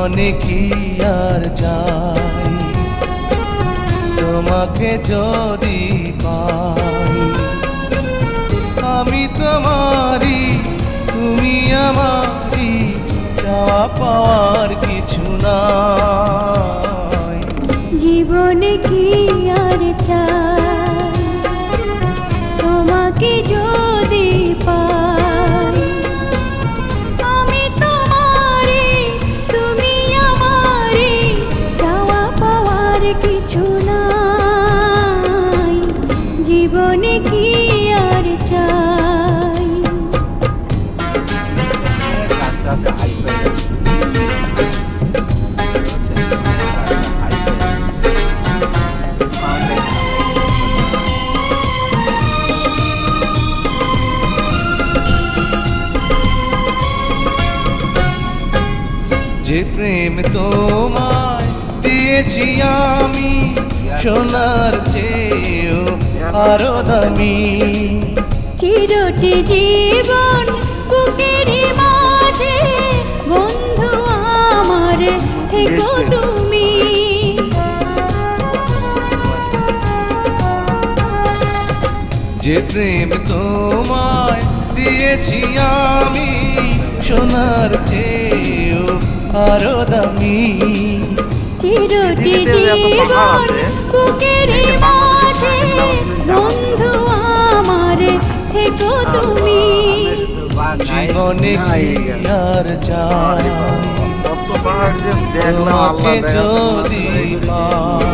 জীবনে কি আর চাই, তোমাকে যদি পাই। আমি তোমারই, তুমি আমারই, চাওয়া পাওয়ার কিছু নাই। জীবনে কি আর চাই, তোমাকে যদি পাই। আমি তোমারই, তুমি আমারই, চাওয়া পাওয়ার কিছু নাই। জীবনে কি আর চাই। যে প্রেম তোমায় দিয়েছি আমি, সোনার চেয়েও আরো দামি। চিরটি জীবন বুকের মাঝে, বন্ধু আমার থেকো তুমি। যে প্রেম তোমায় দিয়েছি আমি, সোনার চেয়েও আরো দামি। চিরটি জীবন বুকের মাঝে, বন্ধু আমার থেকো তুমি। জীবনে কি আর চাই, তোমাকে যদি পাই।